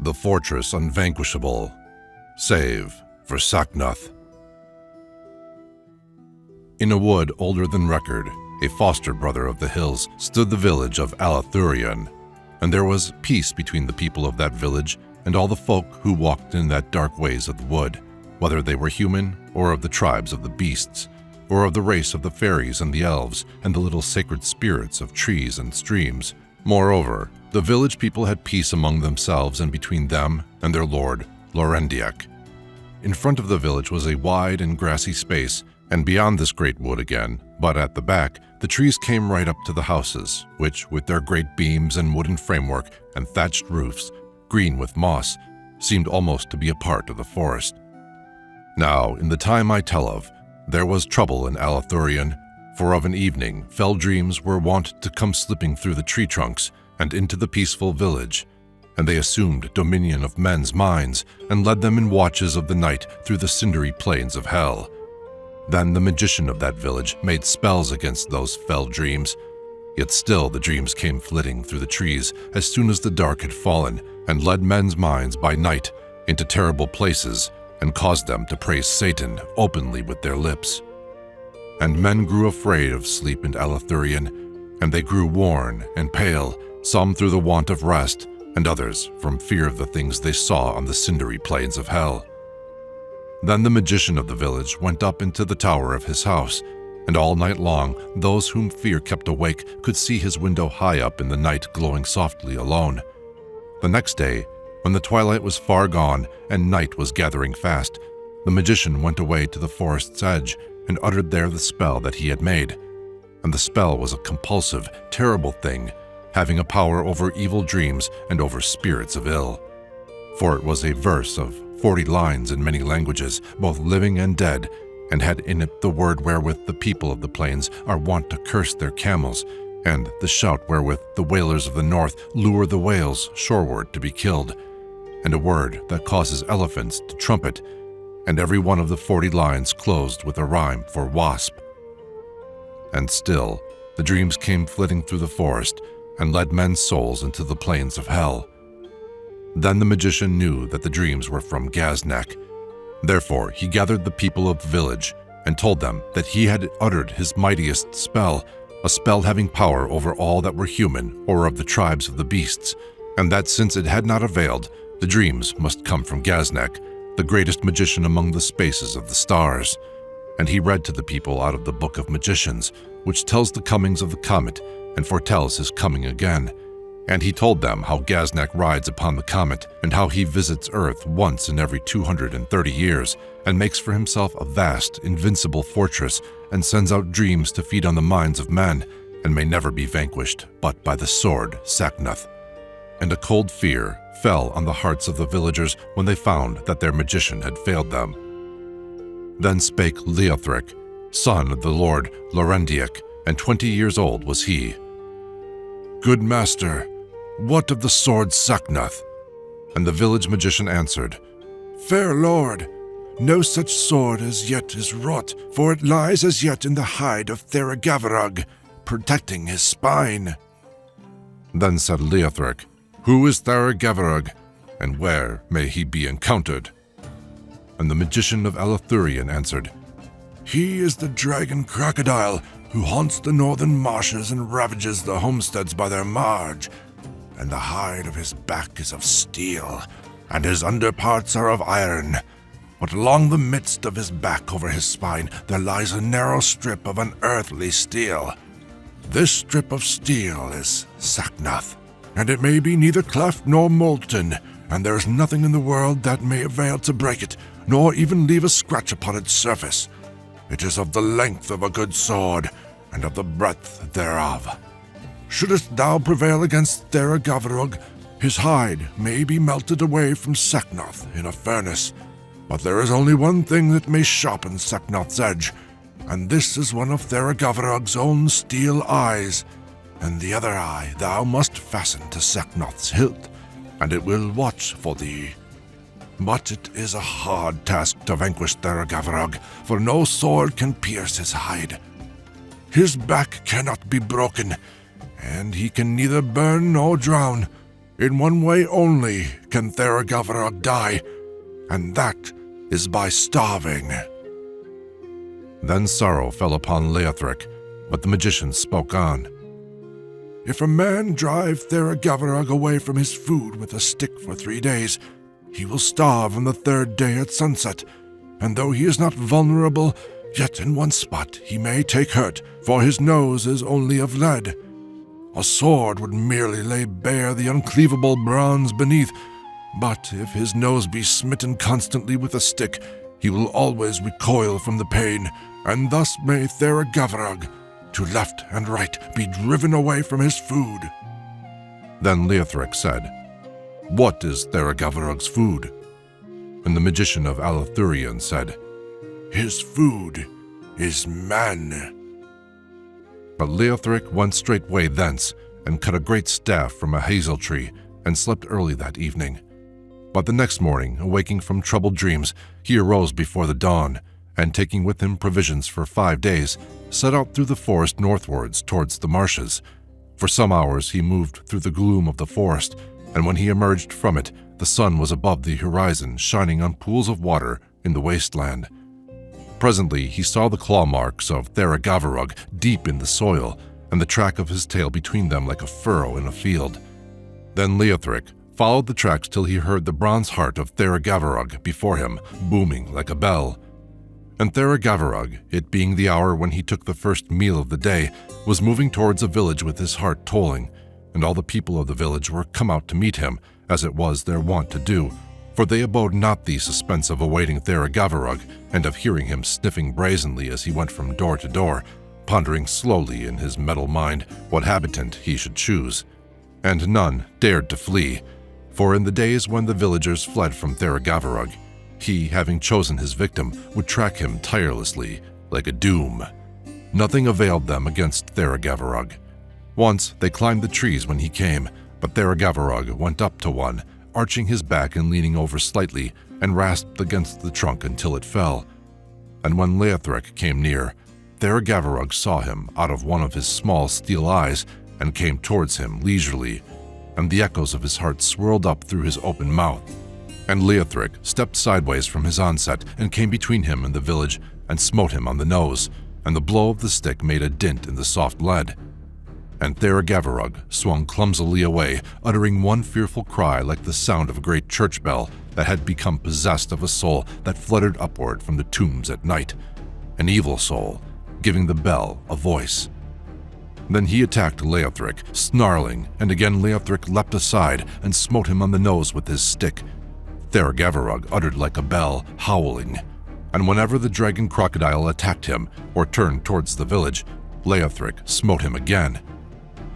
The Fortress Unvanquishable. Save for Sacnoth. In a wood older than record, a foster brother of the hills, stood the village of Altrusian, and there was peace between the people of that village and all the folk who walked in that dark ways of the wood, whether they were human or of the tribes of the beasts, or of the race of the fairies and the elves and the little sacred spirits of trees and streams. Moreover, the village people had peace among themselves and between them and their lord, Lorendiak. In front of the village was a wide and grassy space, and beyond this great wood again, but at the back, the trees came right up to the houses, which, with their great beams and wooden framework and thatched roofs, green with moss, seemed almost to be a part of the forest. Now, in the time I tell of, there was trouble in Altrusian, for of an evening fell dreams were wont to come slipping through the tree trunks and into the peaceful village, and they assumed dominion of men's minds and led them in watches of the night through the cindery plains of hell. Then the magician of that village made spells against those fell dreams, yet still the dreams came flitting through the trees as soon as the dark had fallen, and led men's minds by night into terrible places and caused them to praise Satan openly with their lips. And men grew afraid of sleep in Altrusian, and they grew worn and pale, some through the want of rest, and others from fear of the things they saw on the cindery plains of hell. Then the magician of the village went up into the tower of his house, and all night long those whom fear kept awake could see his window high up in the night glowing softly alone. The next day, when the twilight was far gone and night was gathering fast, the magician went away to the forest's edge and uttered there the spell that he had made. And the spell was a compulsive, terrible thing, having a power over evil dreams and over spirits of ill. For it was a verse of 40 lines in many languages, both living and dead, and had in it the word wherewith the people of the plains are wont to curse their camels, and the shout wherewith the whalers of the north lure the whales shoreward to be killed, and a word that causes elephants to trumpet, and every one of the 40 lines closed with a rhyme for wasp. And still, the dreams came flitting through the forest and led men's souls into the plains of hell. Then the magician knew that the dreams were from Gaznak. Therefore he gathered the people of the village and told them that he had uttered his mightiest spell, a spell having power over all that were human or of the tribes of the beasts, and that since it had not availed, the dreams must come from Gaznak, the greatest magician among the spaces of the stars. And he read to the people out of the Book of Magicians, which tells the comings of the comet and foretells his coming again. And he told them how Gaznak rides upon the comet, and how he visits Earth once in every 230 years, and makes for himself a vast, invincible fortress, and sends out dreams to feed on the minds of men, and may never be vanquished but by the sword Sacnoth. And a cold fear fell on the hearts of the villagers when they found that their magician had failed them. Then spake Leothric, son of the lord Lorendiak, and 20 years old was he. "Good master, what of the sword Sacnoth?" And the village magician answered, "Fair lord, no such sword as yet is wrought, for it lies as yet in the hide of Therigavarug, protecting his spine." Then said Leothric, "Who is Therigavarug, and where may he be encountered?" And the magician of Altrusian answered, "He is the dragon crocodile who haunts the northern marshes and ravages the homesteads by their marge. And the hide of his back is of steel, and his underparts are of iron. But along the midst of his back over his spine there lies a narrow strip of unearthly steel. This strip of steel is Sacnoth, and it may be neither cleft nor molten, and there is nothing in the world that may avail to break it, nor even leave a scratch upon its surface. It is of the length of a good sword, and of the breadth thereof. Shouldest thou prevail against Therigavarug, his hide may be melted away from Sacnoth in a furnace, but there is only one thing that may sharpen Sacnoth's edge, and this is one of Therigavarug's own steel eyes, and the other eye thou must fasten to Sacnoth's hilt, and it will watch for thee. But it is a hard task to vanquish Therigavarug, for no sword can pierce his hide. His back cannot be broken, and he can neither burn nor drown, In one way only can Theragatharug die, and that is by starving." Then sorrow fell upon Leothric, but the magician spoke on. "If a man drive Theragatharug away from his food with a stick for 3 days, he will starve on the 3rd day at sunset, and though he is not vulnerable, yet in one spot he may take hurt, for his nose is only of lead. A sword would merely lay bare the uncleavable bronze beneath, but if his nose be smitten constantly with a stick, he will always recoil from the pain, and thus may Theragatharug, to left and right, be driven away from his food." Then Leothric said, "What is Theragatharug's food?" And the magician of Alathurion said, "His food is man." But Leothric went straightway thence, and cut a great staff from a hazel tree, and slept early that evening. But the next morning, awaking from troubled dreams, he arose before the dawn, and taking with him provisions for 5 days, set out through the forest northwards towards the marshes. For some hours he moved through the gloom of the forest, and when he emerged from it, the sun was above the horizon, shining on pools of water in the wasteland. Presently he saw the claw marks of Theragatharug deep in the soil, and the track of his tail between them like a furrow in a field. Then Leothric followed the tracks till he heard the bronze heart of Theragatharug before him, booming like a bell. And Theragatharug, it being the hour when he took the first meal of the day, was moving towards a village with his heart tolling, and all the people of the village were come out to meet him, as it was their wont to do, for they abode not the suspense of awaiting Theragatharug, and of hearing him sniffing brazenly as he went from door to door, pondering slowly in his metal mind what habitant he should choose. And none dared to flee, for in the days when the villagers fled from Theragatharug, he, having chosen his victim, would track him tirelessly, like a doom. Nothing availed them against Theragatharug. Once they climbed the trees when he came, but Theragatharug went up to one, arching his back and leaning over slightly, and rasped against the trunk until it fell. And when Leothric came near, Theragatharug saw him out of one of his small steel eyes, and came towards him leisurely, and the echoes of his heart swirled up through his open mouth. And Leothric stepped sideways from his onset, and came between him and the village, and smote him on the nose, and the blow of the stick made a dint in the soft lead. And Theragatharug swung clumsily away, uttering one fearful cry like the sound of a great church bell that had become possessed of a soul that fluttered upward from the tombs at night, an evil soul, giving the bell a voice. Then he attacked Leothric, snarling, and again Leothric leapt aside and smote him on the nose with his stick. Theragatharug uttered like a bell, howling, and whenever the dragon crocodile attacked him or turned towards the village, Leothric smote him again.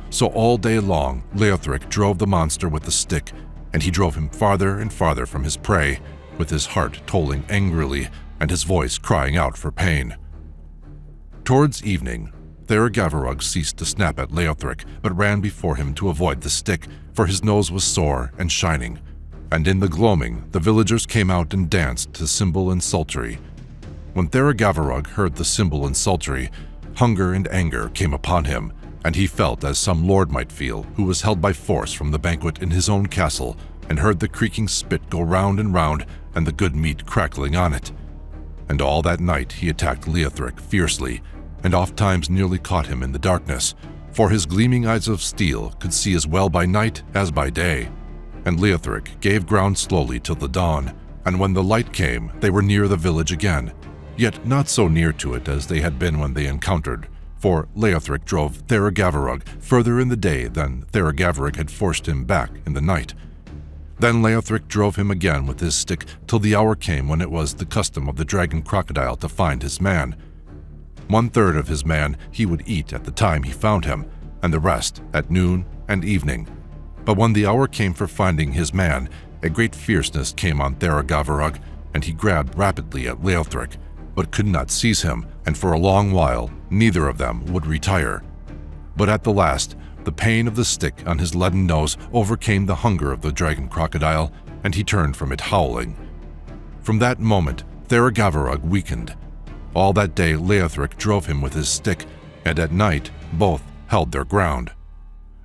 So all day long Leothric drove the monster with the stick, and he drove him farther and farther from his prey, with his heart tolling angrily and his voice crying out for pain. Towards evening, Theragatharug ceased to snap at Leothric, but ran before him to avoid the stick, for his nose was sore and shining. And in the gloaming, the villagers came out and danced to cymbal and psaltery. When Theragatharug heard the cymbal and psaltery, hunger and anger came upon him, and he felt as some lord might feel who was held by force from the banquet in his own castle, and heard the creaking spit go round and round, and the good meat crackling on it. And all that night he attacked Leothric fiercely, and ofttimes nearly caught him in the darkness, for his gleaming eyes of steel could see as well by night as by day. And Leothric gave ground slowly till the dawn, and when the light came, they were near the village again, yet not so near to it as they had been when they encountered, for Leothric drove Theragatharug further in the day than Theragatharug had forced him back in the night. Then Leothric drove him again with his stick till the hour came when it was the custom of the dragon crocodile to find his man. 1/3 of his man he would eat at the time he found him, and the rest at noon and evening. But when the hour came for finding his man, a great fierceness came on Theragatharug, and he grabbed rapidly at Leothric, but could not seize him, and for a long while neither of them would retire. But at the last, the pain of the stick on his leaden nose overcame the hunger of the dragon crocodile, and he turned from it howling. From that moment, Theragatharug weakened. All that day Leothric drove him with his stick, and at night both held their ground.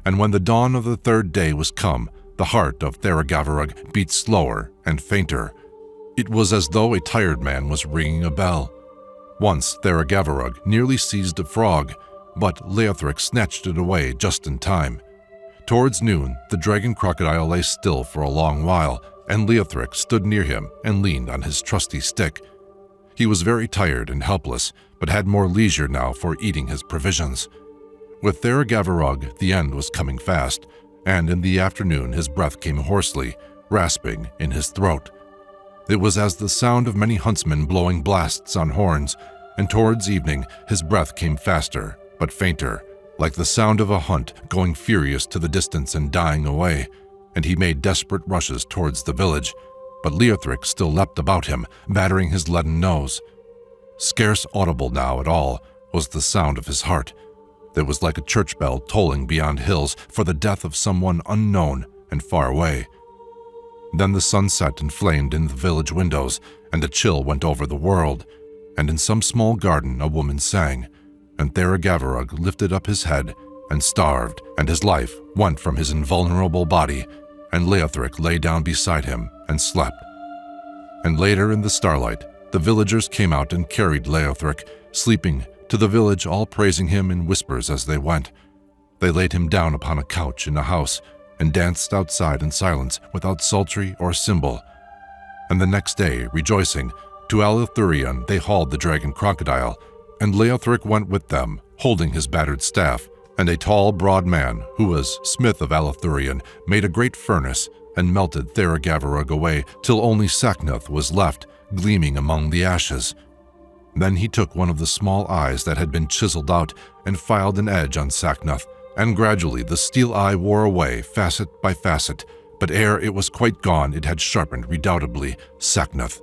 And when the dawn of the 3rd day was come, The heart of Theragavarug beat slower and fainter. It was as though a tired man was ringing a bell. Once Theragavarug nearly seized a frog, but Leothric snatched it away just in time. Towards noon, the dragon crocodile lay still for a long while, and Leothric stood near him and leaned on his trusty stick. He was very tired and helpless, but had more leisure now for eating his provisions. With Theragavarug, the end was coming fast, and in the afternoon his breath came hoarsely, rasping in his throat. It was as the sound of many huntsmen blowing blasts on horns, and towards evening his breath came faster, but fainter, like the sound of a hunt going furious to the distance and dying away, and he made desperate rushes towards the village, but Leothric still leapt about him, battering his leaden nose. Scarce audible now at all was the sound of his heart. It was like a church bell tolling beyond hills for the death of someone unknown and far away. Then the sun set and flamed in the village windows, and a chill went over the world, and in some small garden a woman sang, and Theragavarug lifted up his head and starved, and his life went from his invulnerable body, and Leothric lay down beside him and slept. And later in the starlight, the villagers came out and carried Leothric, sleeping, to the village, all praising him in whispers as they went. They laid him down upon a couch in a house, and danced outside in silence without psaltery or cymbal. And the next day, rejoicing, to Alethurion they hauled the dragon crocodile, and Leothric went with them, holding his battered staff, and a tall, broad man, who was smith of Alethurion, made a great furnace, and melted Theragavarug away till only Sacnoth was left, gleaming among the ashes. Then he took one of the small eyes that had been chiseled out and filed an edge on Sacnoth, and gradually the steel eye wore away facet by facet, but ere it was quite gone it had sharpened redoubtably Sacnoth.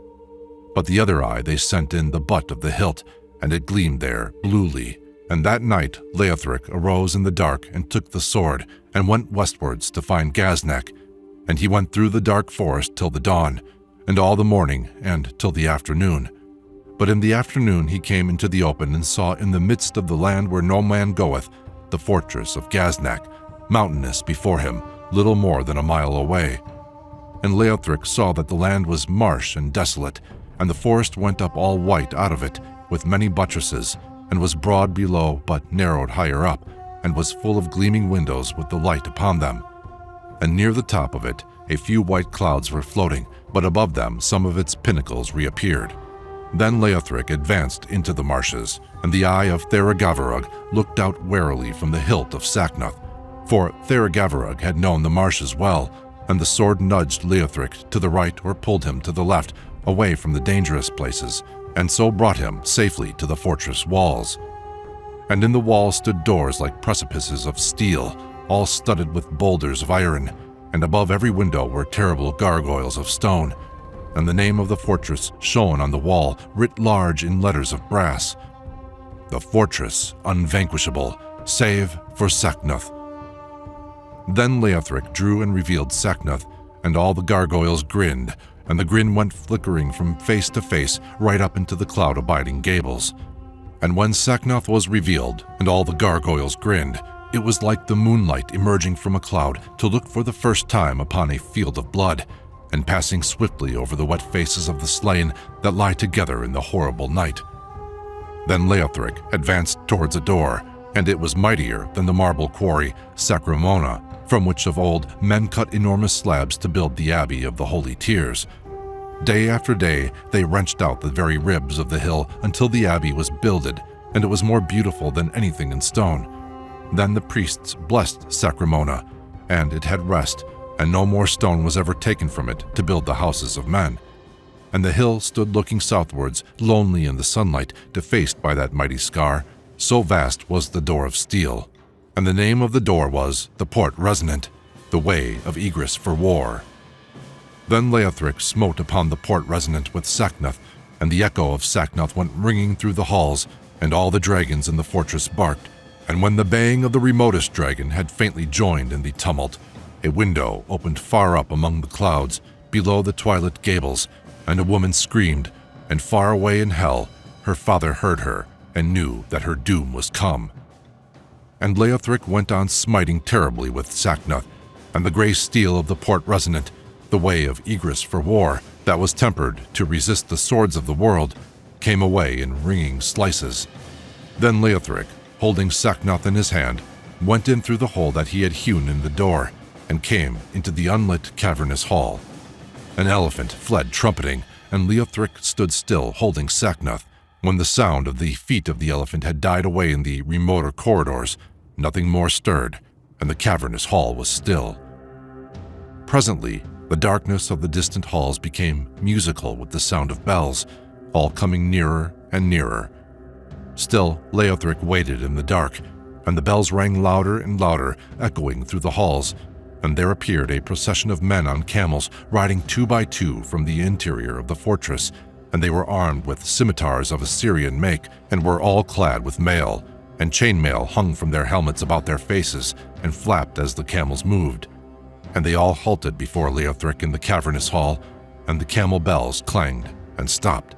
But the other eye they sent in the butt of the hilt, and it gleamed there bluely. And that night Leothric arose in the dark and took the sword, and went westwards to find Gaznak, and he went through the dark forest till the dawn, and all the morning, and till the afternoon. But in the afternoon he came into the open and saw in the midst of the land where no man goeth, the fortress of Gaznak, mountainous before him, little more than a mile away. And Leothric saw that the land was marsh and desolate, and the forest went up all white out of it, with many buttresses, and was broad below but narrowed higher up, and was full of gleaming windows with the light upon them. And near the top of it a few white clouds were floating, but above them some of its pinnacles reappeared. Then Leothric advanced into the marshes, and the eye of Theragavarug looked out warily from the hilt of Sacnoth, for Theragavarug had known the marshes well, and the sword nudged Leothric to the right or pulled him to the left, away from the dangerous places, and so brought him safely to the fortress walls. And in the walls stood doors like precipices of steel, all studded with boulders of iron, and above every window were terrible gargoyles of stone, and the name of the fortress shone on the wall, writ large in letters of brass: "The Fortress Unvanquishable, save for Sacnoth." Then Leothric drew and revealed Sacnoth, and all the gargoyles grinned, and the grin went flickering from face to face right up into the cloud-abiding gables. And when Sacnoth was revealed, and all the gargoyles grinned, it was like the moonlight emerging from a cloud to look for the first time upon a field of blood, and passing swiftly over the wet faces of the slain that lie together in the horrible night. Then Leothric advanced towards a door, and it was mightier than the marble quarry Sacramona, from which of old men cut enormous slabs to build the Abbey of the Holy Tears. Day after day they wrenched out the very ribs of the hill until the abbey was builded, and it was more beautiful than anything in stone. Then the priests blessed Sacramona, and it had rest, and no more stone was ever taken from it to build the houses of men. And the hill stood looking southwards, lonely in the sunlight, defaced by that mighty scar, so vast was the door of steel. And the name of the door was the Port Resonant, the way of egress for war. Then Leothric smote upon the Port Resonant with Sacnoth, and the echo of Sacnoth went ringing through the halls, and all the dragons in the fortress barked. And when the baying of the remotest dragon had faintly joined in the tumult, a window opened far up among the clouds, below the twilit gables, and a woman screamed, and far away in hell her father heard her, and knew that her doom was come. And Leothric went on smiting terribly with Sacnoth, and the gray steel of the port resonant, the way of egress for war that was tempered to resist the swords of the world, came away in ringing slices. Then Leothric, holding Sacnoth in his hand, went in through the hole that he had hewn in the door and came into the unlit cavernous hall. An elephant fled trumpeting, and Leothric stood still holding Sacnoth. When the sound of the feet of the elephant had died away in the remoter corridors, nothing more stirred, and the cavernous hall was still. Presently, the darkness of the distant halls became musical with the sound of bells, all coming nearer and nearer. Still, Leothric waited in the dark, and the bells rang louder and louder, echoing through the halls, and there appeared a procession of men on camels riding 2 by 2 from the interior of the fortress, and they were armed with scimitars of Assyrian make and were all clad with mail, and chainmail hung from their helmets about their faces and flapped as the camels moved. And they all halted before Leothric in the cavernous hall, and the camel bells clanged and stopped.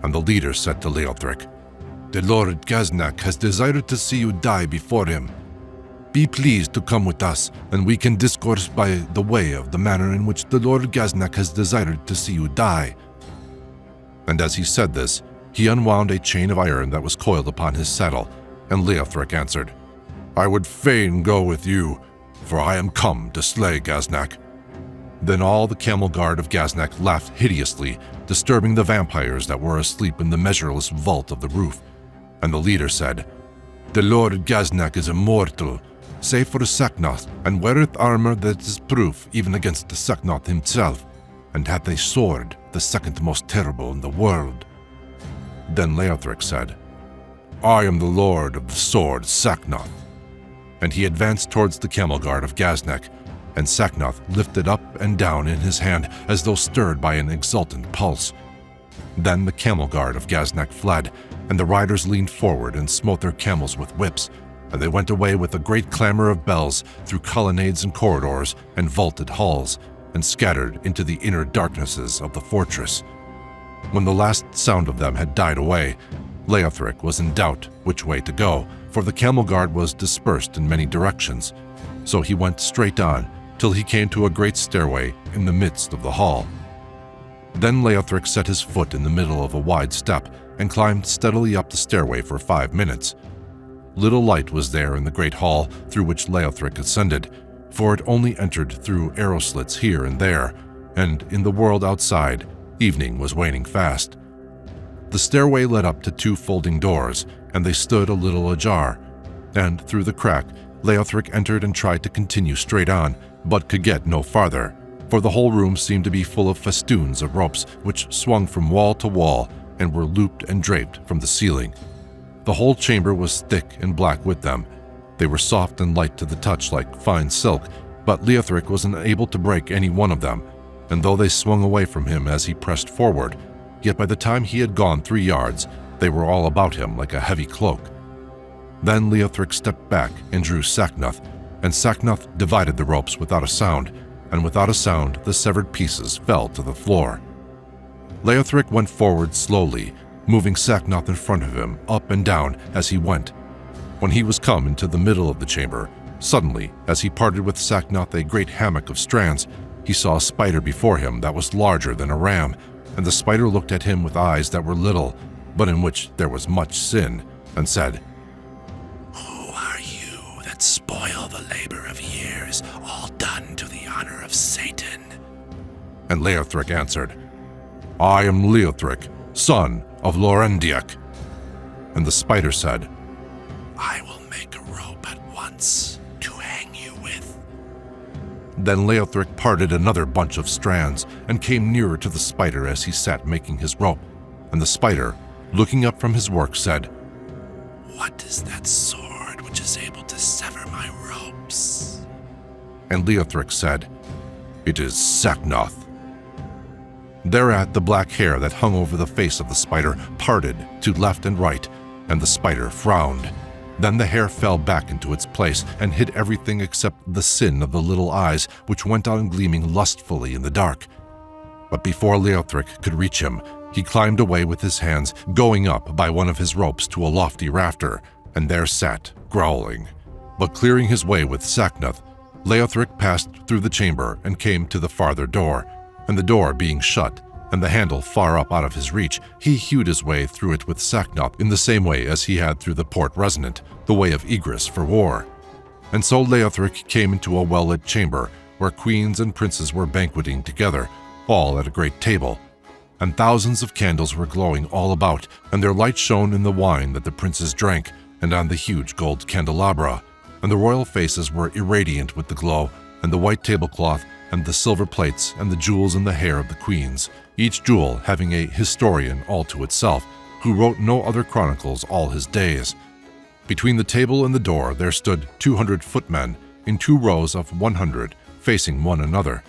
And the leader said to Leothric, "The Lord Gaznak has desired to see you die before him. Be pleased to come with us, and we can discourse by the way of the manner in which the Lord Gaznak has desired to see you die." And as he said this, he unwound a chain of iron that was coiled upon his saddle, and Leothric answered, "I would fain go with you, for I am come to slay Gaznak." Then all the camel guard of Gaznak laughed hideously, disturbing the vampires that were asleep in the measureless vault of the roof. And the leader said, "The Lord Gaznak is immortal, save for Sacnoth, and weareth armor that is proof even against the Sacnoth himself, and hath a sword, the second most terrible in the world." Then Leothric said, "I am the lord of the sword Sacnoth." And he advanced towards the camel guard of Gaznak, and Sacnoth lifted up and down in his hand as though stirred by an exultant pulse. Then the camel guard of Gaznak fled, and the riders leaned forward and smote their camels with whips, and they went away with a great clamor of bells through colonnades and corridors and vaulted halls, and scattered into the inner darknesses of the fortress. When the last sound of them had died away, Leothric was in doubt which way to go, for the camel guard was dispersed in many directions. So he went straight on till he came to a great stairway in the midst of the hall. Then Leothric set his foot in the middle of a wide step and climbed steadily up the stairway for 5 minutes. Little light was there in the great hall through which Leothric ascended, for it only entered through arrow slits here and there, and in the world outside, evening was waning fast. The stairway led up to 2 folding doors, and they stood a little ajar, and through the crack, Leothric entered and tried to continue straight on, but could get no farther, for the whole room seemed to be full of festoons of ropes which swung from wall to wall and were looped and draped from the ceiling. The whole chamber was thick and black with them. They were soft and light to the touch like fine silk, but Leothric was unable to break any one of them, and though they swung away from him as he pressed forward, yet by the time he had gone 3 yards, they were all about him like a heavy cloak. Then Leothric stepped back and drew Sacnoth, and Sacnoth divided the ropes without a sound, and without a sound the severed pieces fell to the floor. Leothric went forward slowly, moving Sacnoth in front of him, up and down as he went. When he was come into the middle of the chamber, suddenly, as he parted with Sacnoth a great hammock of strands, he saw a spider before him that was larger than a ram, and the spider looked at him with eyes that were little, but in which there was much sin, and said, "Who are you that spoil the labor of years, all done to the honor of Satan?" And Leothric answered, "I am Leothric, son of Lorendiak." And the spider said, "I will make a rope at once to hang you with." Then Leothric parted another bunch of strands and came nearer to the spider as he sat making his rope. And the spider, looking up from his work, said, "What is that sword which is able to sever my ropes?" And Leothric said, "It is Sacnoth." Thereat the black hair that hung over the face of the spider parted to left and right, and the spider frowned. Then the hair fell back into its place and hid everything except the sin of the little eyes, which went on gleaming lustfully in the dark. But before Leothric could reach him, he climbed away with his hands, going up by one of his ropes to a lofty rafter, and there sat, growling. But clearing his way with Sacnoth, Leothric passed through the chamber and came to the farther door, and the door being shut, and the handle far up out of his reach, he hewed his way through it with Sacnoth in the same way as he had through the port resonant, the way of egress for war. And so Leothric came into a well-lit chamber where queens and princes were banqueting together, all at a great table. And thousands of candles were glowing all about, and their light shone in the wine that the princes drank, and on the huge gold candelabra. And the royal faces were irradiant with the glow, and the white tablecloth, and the silver plates, and the jewels in the hair of the queens, each jewel having a historian all to itself, who wrote no other chronicles all his days. Between the table and the door there stood 200 footmen, in 2 rows of 100, facing one another.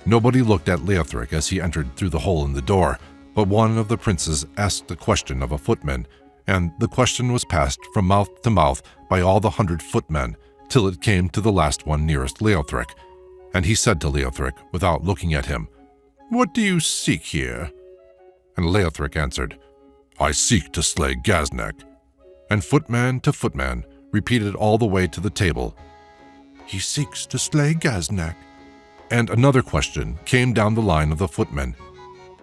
Nobody looked at Leothric as he entered through the hole in the door, but one of the princes asked a question of a footman, and the question was passed from mouth to mouth by all the 100 footmen, till it came to the last one nearest Leothric. And he said to Leothric, without looking at him, "What do you seek here?" And Leothric answered, "I seek to slay Gaznak." And footman to footman repeated all the way to the table, "He seeks to slay Gaznak." And another question came down the line of the footmen,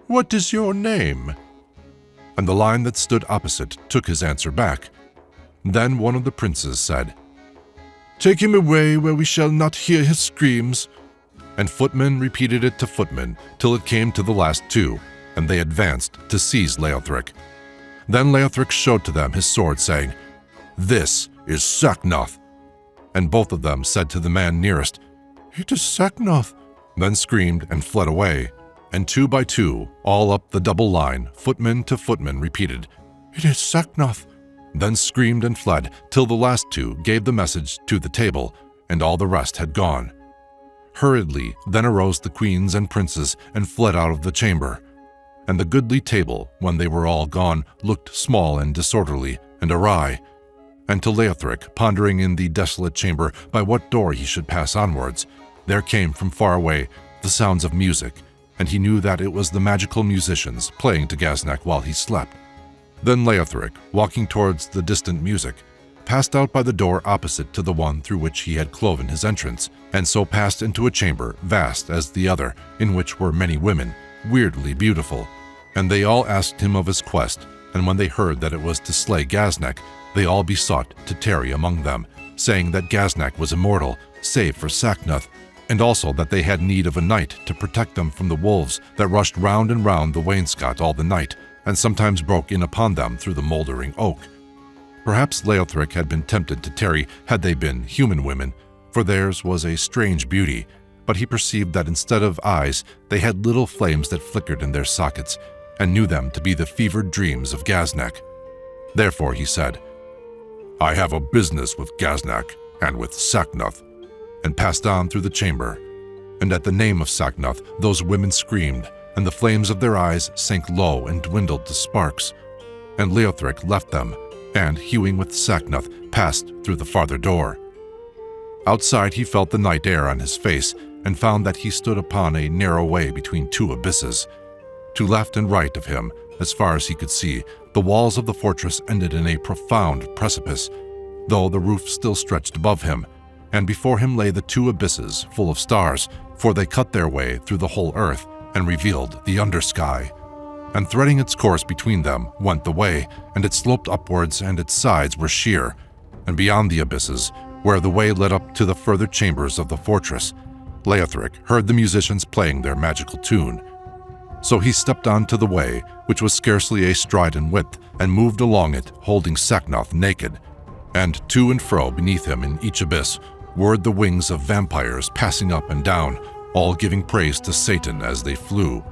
"What is your name?" And the line that stood opposite took his answer back. Then one of the princes said, "Take him away where we shall not hear his screams." And footmen repeated it to footmen till it came to the last 2, and they advanced to seize Leothric. Then Leothric showed to them his sword, saying, "This is Sacnoth." And both of them said to the man nearest, "It is Sacnoth," then screamed and fled away. And 2 by 2, all up the double line, footman to footman repeated, "It is Sacnoth," then screamed and fled till the last 2 gave the message to the table, and all the rest had gone. Hurriedly then arose the queens and princes and fled out of the chamber. And the goodly table, when they were all gone, looked small and disorderly and awry. And to Leothric, pondering in the desolate chamber by what door he should pass onwards, there came from far away the sounds of music, and he knew that it was the magical musicians playing to Gaznak while he slept. Then Leothric, walking towards the distant music, passed out by the door opposite to the one through which he had cloven his entrance, and so passed into a chamber vast as the other, in which were many women, weirdly beautiful. And they all asked him of his quest, and when they heard that it was to slay Gaznak, they all besought to tarry among them, saying that Gaznak was immortal, save for Sacnoth, and also that they had need of a knight to protect them from the wolves that rushed round and round the wainscot all the night, and sometimes broke in upon them through the mouldering oak. Perhaps Leothric had been tempted to tarry had they been human women, for theirs was a strange beauty, but he perceived that instead of eyes they had little flames that flickered in their sockets, and knew them to be the fevered dreams of Gaznak. Therefore he said, "I have a business with Gaznak and with Sacnoth," and passed on through the chamber. And at the name of Sacnoth those women screamed, and the flames of their eyes sank low and dwindled to sparks. And Leothric left them, and, hewing with Sacnoth, passed through the farther door. Outside he felt the night air on his face, and found that he stood upon a narrow way between 2 abysses. To left and right of him, as far as he could see, the walls of the fortress ended in a profound precipice, though the roof still stretched above him, and before him lay the 2 abysses full of stars, for they cut their way through the whole earth and revealed the undersky. And threading its course between them went the way, and it sloped upwards, and its sides were sheer. And beyond the abysses, where the way led up to the further chambers of the fortress, Leothric heard the musicians playing their magical tune. So he stepped on to the way, which was scarcely a stride in width, and moved along it, holding Sacnoth naked. And to and fro beneath him in each abyss whirred the wings of vampires passing up and down, all giving praise to Satan as they flew.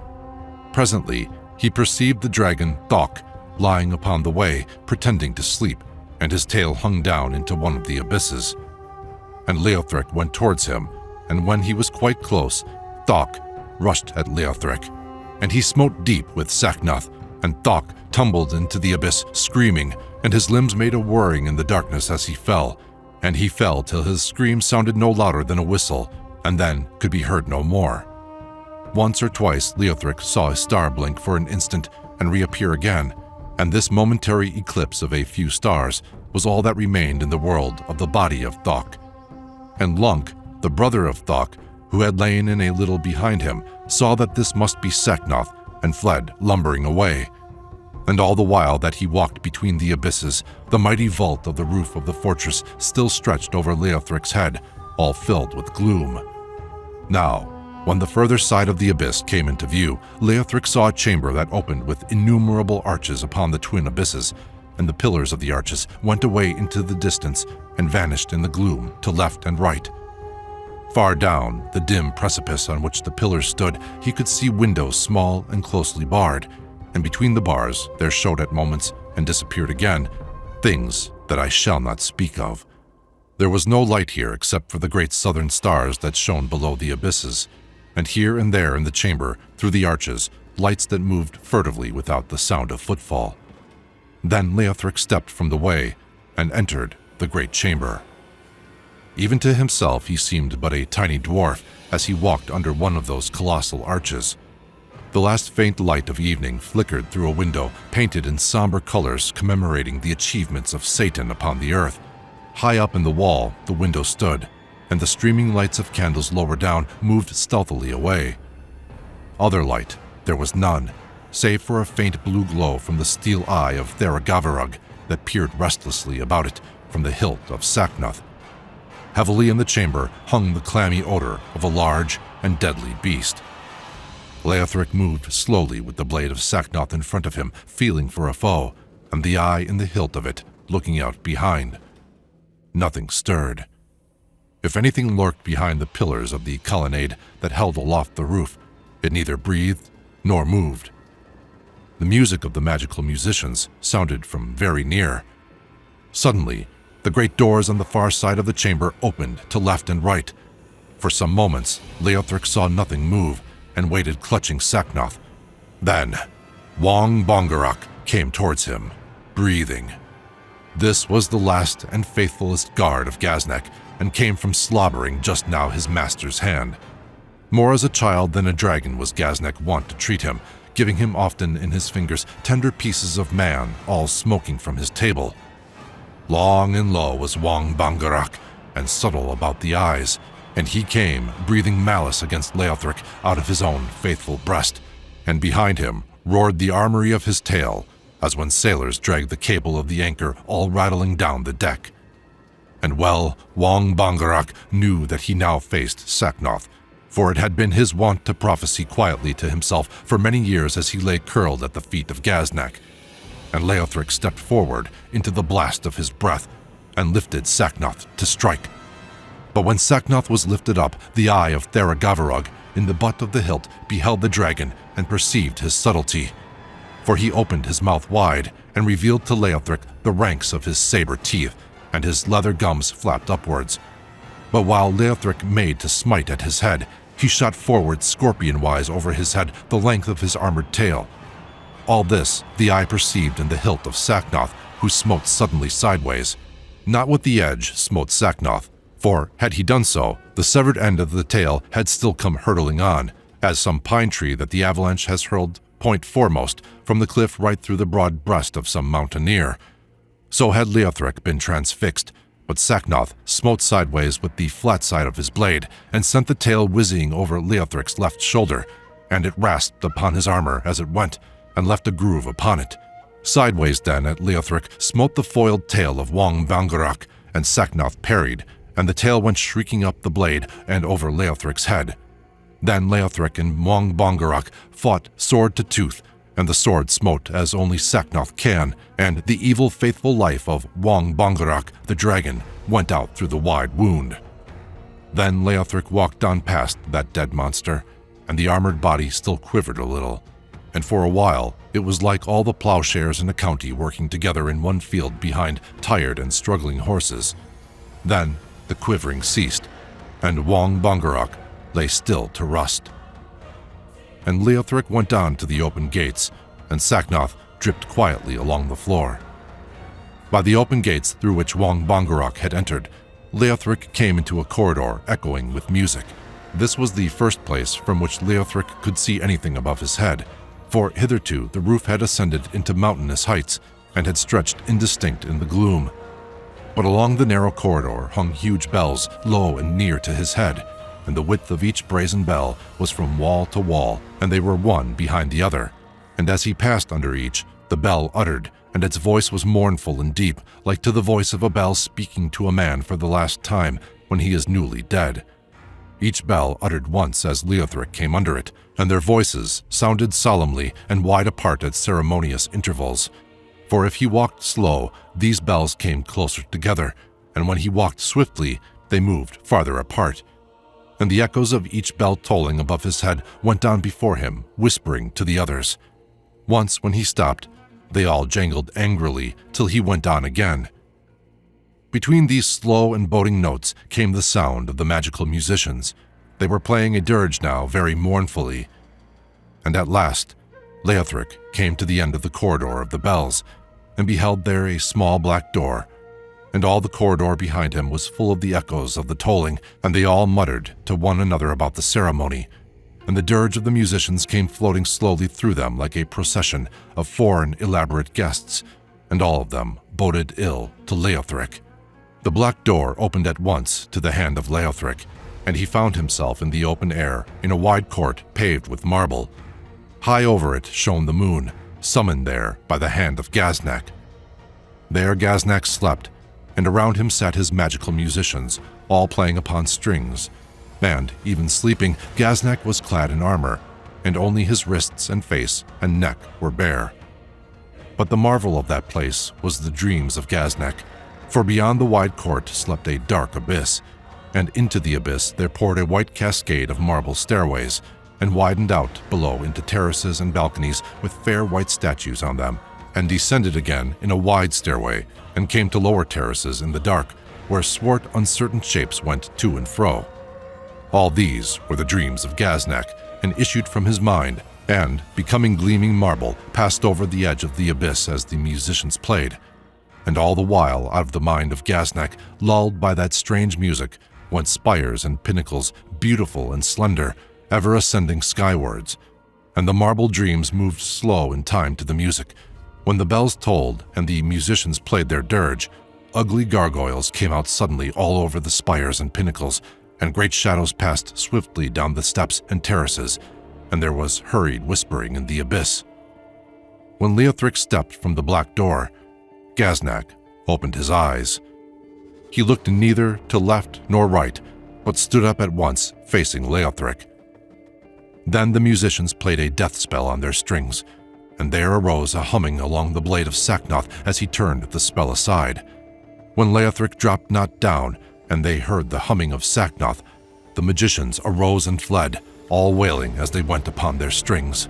Presently he perceived the dragon Thok lying upon the way, pretending to sleep, and his tail hung down into one of the abysses. And Leothric went towards him, and when he was quite close, Thok rushed at Leothric, and he smote deep with Sacnoth, and Thok tumbled into the abyss screaming, and his limbs made a whirring in the darkness as he fell, and he fell till his scream sounded no louder than a whistle, and then could be heard no more. Once or twice Leothric saw a star blink for an instant and reappear again, and this momentary eclipse of a few stars was all that remained in the world of the body of Thok. And Lunk, The brother of Thok, who had lain in a little behind him, saw that this must be Sacnoth and fled, lumbering away. And all the while that he walked between the abysses, the mighty vault of the roof of the fortress still stretched over Leothric's head, all filled with gloom. Now, when the further side of the abyss came into view, Leothric saw a chamber that opened with innumerable arches upon the twin abysses, and the pillars of the arches went away into the distance and vanished in the gloom to left and right. Far down the dim precipice on which the pillars stood, he could see windows small and closely barred, and between the bars there showed at moments and disappeared again things that I shall not speak of. There was no light here except for the great southern stars that shone below the abysses, and here and there in the chamber, through the arches, lights that moved furtively without the sound of footfall. Then Leothric stepped from the way and entered the great chamber. Even to himself he seemed but a tiny dwarf as he walked under one of those colossal arches. The last faint light of evening flickered through a window painted in somber colors commemorating the achievements of Satan upon the earth. High up in the wall, the window stood, and the streaming lights of candles lower down moved stealthily away. Other light there was none, save for a faint blue glow from the steel eye of Theragavarug that peered restlessly about it from the hilt of Sacnoth. Heavily in the chamber hung the clammy odor of a large and deadly beast. Leothric moved slowly with the blade of Sacnoth in front of him, feeling for a foe, and the eye in the hilt of it looking out behind. Nothing stirred. If anything lurked behind the pillars of the colonnade that held aloft the roof, it neither breathed nor moved. The music of the magical musicians sounded from very near. Suddenly, the great doors on the far side of the chamber opened to left and right. For some moments, Leothric saw nothing move and waited clutching Sacnoth. Then, Wong Bongarak came towards him, breathing. This was the last and faithfulest guard of Gaznak, and came from slobbering just now his master's hand. More as a child than a dragon was Gaznak wont to treat him, giving him often in his fingers tender pieces of man, all smoking from his table. Long and low was Wong Bongarak, and subtle about the eyes, and he came, breathing malice against Leothric out of his own faithful breast, and behind him roared the armory of his tail, as when sailors drag the cable of the anchor all rattling down the deck. And well, Wong Bongarak knew that he now faced Sacnoth, for it had been his wont to prophesy quietly to himself for many years as he lay curled at the feet of Gaznak. And Leothric stepped forward into the blast of his breath and lifted Sacnoth to strike. But when Sacnoth was lifted up, the eye of Theragavarug in the butt of the hilt beheld the dragon and perceived his subtlety. For he opened his mouth wide and revealed to Leothric the ranks of his saber teeth, and his leather gums flapped upwards. But while Leothric made to smite at his head, he shot forward scorpion-wise over his head the length of his armored tail. All this the eye perceived in the hilt of Sacnoth, who smote suddenly sideways. Not with the edge smote Sacnoth, for had he done so, the severed end of the tail had still come hurtling on, as some pine tree that the avalanche has hurled point foremost from the cliff right through the broad breast of some mountaineer. So had Leothric been transfixed, but Sacnoth smote sideways with the flat side of his blade and sent the tail whizzing over Leothric's left shoulder, and it rasped upon his armor as it went and left a groove upon it. Sideways then at Leothric smote the foiled tail of Wong Bongarak, and Sacnoth parried, and the tail went shrieking up the blade and over Leothric's head. Then Leothric and Wong Bongarak fought sword to tooth, and the sword smote as only Sacnoth can, and the evil faithful life of Wong Bongarak the dragon went out through the wide wound. Then Leothric walked on past that dead monster, and the armored body still quivered a little, and for a while it was like all the plowshares in a county working together in one field behind tired and struggling horses. Then the quivering ceased, and Wong Bongarak lay still to rust. And Leothric went on to the open gates, and Sacnoth dripped quietly along the floor. By the open gates through which Wong Bongarak had entered, Leothric came into a corridor echoing with music. This was the first place from which Leothric could see anything above his head, for hitherto the roof had ascended into mountainous heights and had stretched indistinct in the gloom. But along the narrow corridor hung huge bells, low and near to his head, and the width of each brazen bell was from wall to wall, and they were one behind the other. And as he passed under each, the bell uttered, and its voice was mournful and deep, like to the voice of a bell speaking to a man for the last time when he is newly dead. Each bell uttered once as Leothric came under it, and their voices sounded solemnly and wide apart at ceremonious intervals. For if he walked slow, these bells came closer together, and when he walked swiftly, they moved farther apart. And the echoes of each bell tolling above his head went on before him, whispering to the others. Once, when he stopped, they all jangled angrily till he went on again. Between these slow and boding notes came the sound of the magical musicians. They were playing a dirge now very mournfully. And at last, Leothric came to the end of the corridor of the bells, and beheld there a small black door, and all the corridor behind him was full of the echoes of the tolling, and they all muttered to one another about the ceremony, and the dirge of the musicians came floating slowly through them like a procession of foreign elaborate guests, and all of them boded ill to Leothric. The black door opened at once to the hand of Leothric, and he found himself in the open air in a wide court paved with marble. High over it shone the moon, summoned there by the hand of Gaznak. There Gaznak slept, and around him sat his magical musicians, all playing upon strings. And, even sleeping, Gaznak was clad in armor, and only his wrists and face and neck were bare. But the marvel of that place was the dreams of Gaznak, for beyond the wide court slept a dark abyss, and into the abyss there poured a white cascade of marble stairways, and widened out below into terraces and balconies with fair white statues on them, and descended again in a wide stairway, and came to lower terraces in the dark, where swart uncertain shapes went to and fro. All these were the dreams of Gaznak, and issued from his mind, and, becoming gleaming marble, passed over the edge of the abyss as the musicians played. And all the while, out of the mind of Gaznak, lulled by that strange music, went spires and pinnacles, beautiful and slender, ever ascending skywards. And the marble dreams moved slow in time to the music. When the bells tolled and the musicians played their dirge, ugly gargoyles came out suddenly all over the spires and pinnacles, and great shadows passed swiftly down the steps and terraces, and there was hurried whispering in the abyss. When Leothric stepped from the black door, Gaznak opened his eyes. He looked neither to left nor right, but stood up at once, facing Leothric. Then the musicians played a death spell on their strings, and there arose a humming along the blade of Sacnoth as he turned the spell aside. When Leothric dropped not down, and they heard the humming of Sacnoth, the magicians arose and fled, all wailing as they went upon their strings.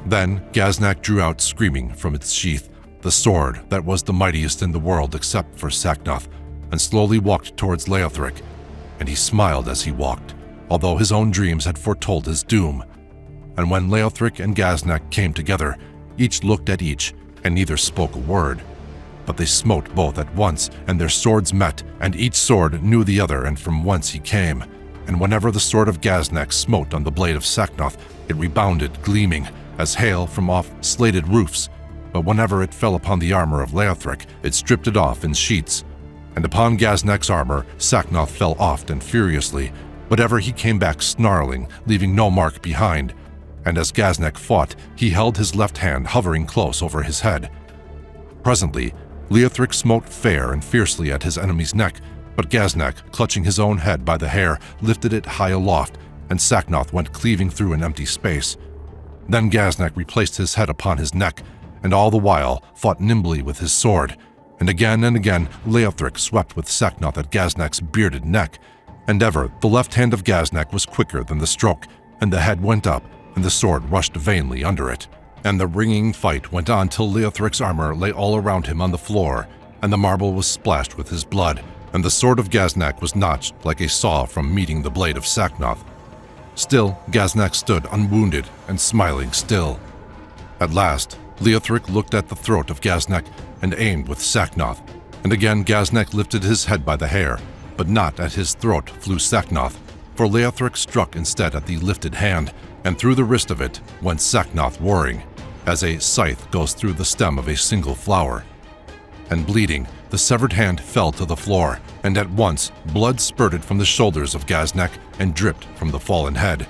Then Gaznak drew out screaming from its sheath the sword that was the mightiest in the world except for Sacnoth, and slowly walked towards Leothric, and he smiled as he walked, although his own dreams had foretold his doom. And when Leothric and Gaznak came together, each looked at each, and neither spoke a word. But they smote both at once, and their swords met, and each sword knew the other and from whence he came. And whenever the sword of Gaznak smote on the blade of Sacnoth, it rebounded gleaming, as hail from off slated roofs. But whenever it fell upon the armor of Leothric, it stripped it off in sheets. And upon Gaznak's armor, Sacnoth fell oft and furiously, but ever he came back snarling, leaving no mark behind. And as Gaznak fought, he held his left hand hovering close over his head. Presently, Leothric smote fair and fiercely at his enemy's neck, but Gaznak, clutching his own head by the hair, lifted it high aloft, and Sacnoth went cleaving through an empty space. Then Gaznak replaced his head upon his neck, and all the while fought nimbly with his sword, and again Leothric swept with Sacnoth at Gaznak's bearded neck, and ever the left hand of Gaznak was quicker than the stroke, and the head went up, and the sword rushed vainly under it. And the ringing fight went on till Leothric's armor lay all around him on the floor, and the marble was splashed with his blood, and the sword of Gaznak was notched like a saw from meeting the blade of Sacnoth. Still Gaznak stood unwounded and smiling still. At last Leothric looked at the throat of Gaznak and aimed with Sacnoth, and again Gaznak lifted his head by the hair, but not at his throat flew Sacnoth, for Leothric struck instead at the lifted hand, and through the wrist of it went Sacnoth whirring, as a scythe goes through the stem of a single flower. And bleeding, the severed hand fell to the floor, and at once blood spurted from the shoulders of Gaznek and dripped from the fallen head.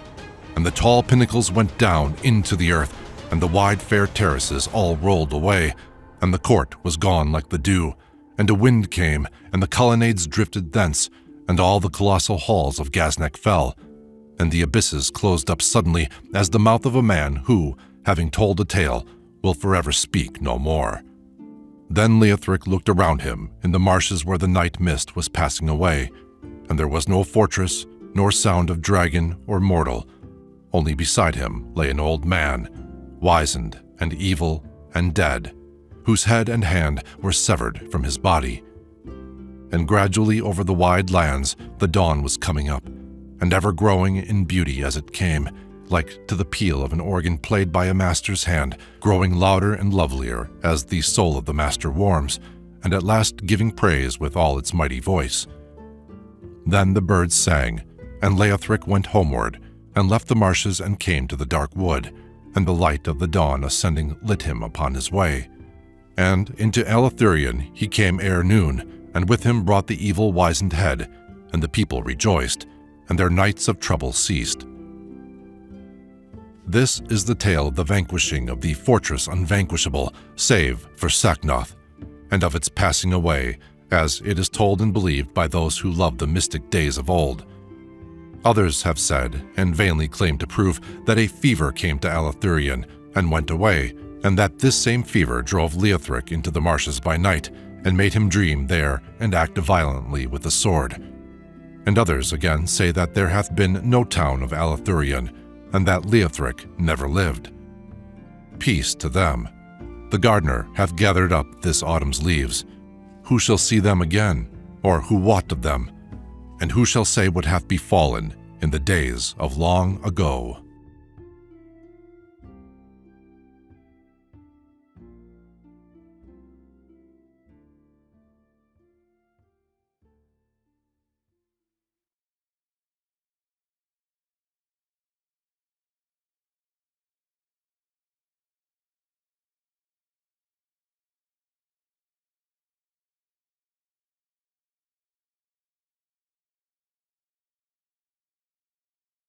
And the tall pinnacles went down into the earth, and the wide fair terraces all rolled away, and the court was gone like the dew, and a wind came, and the colonnades drifted thence, and all the colossal halls of Gaznek fell, and the abysses closed up suddenly as the mouth of a man who, having told a tale, will forever speak no more. Then Leothric looked around him in the marshes where the night mist was passing away, and there was no fortress, nor sound of dragon or mortal. Only beside him lay an old man, wizened and evil and dead, whose head and hand were severed from his body. And gradually over the wide lands the dawn was coming up, and ever growing in beauty as it came, like to the peal of an organ played by a master's hand, growing louder and lovelier as the soul of the master warms, and at last giving praise with all its mighty voice. Then the birds sang, and Leothric went homeward, and left the marshes and came to the dark wood, and the light of the dawn ascending lit him upon his way. And into Alathurion he came ere noon, and with him brought the evil wizened head, and the people rejoiced, and their nights of trouble ceased. This is the tale of the vanquishing of the fortress Unvanquishable, save for Sacnoth, and of its passing away, as it is told and believed by those who loved the mystic days of old. Others have said, and vainly claim to prove, that a fever came to Alathurion and went away, and that this same fever drove Leothric into the marshes by night, and made him dream there and act violently with the sword. And others again say that there hath been no town of Alathurion, and that Leothric never lived. Peace to them. The gardener hath gathered up this autumn's leaves. Who shall see them again, or who wot of them? And who shall say what hath befallen in the days of long ago?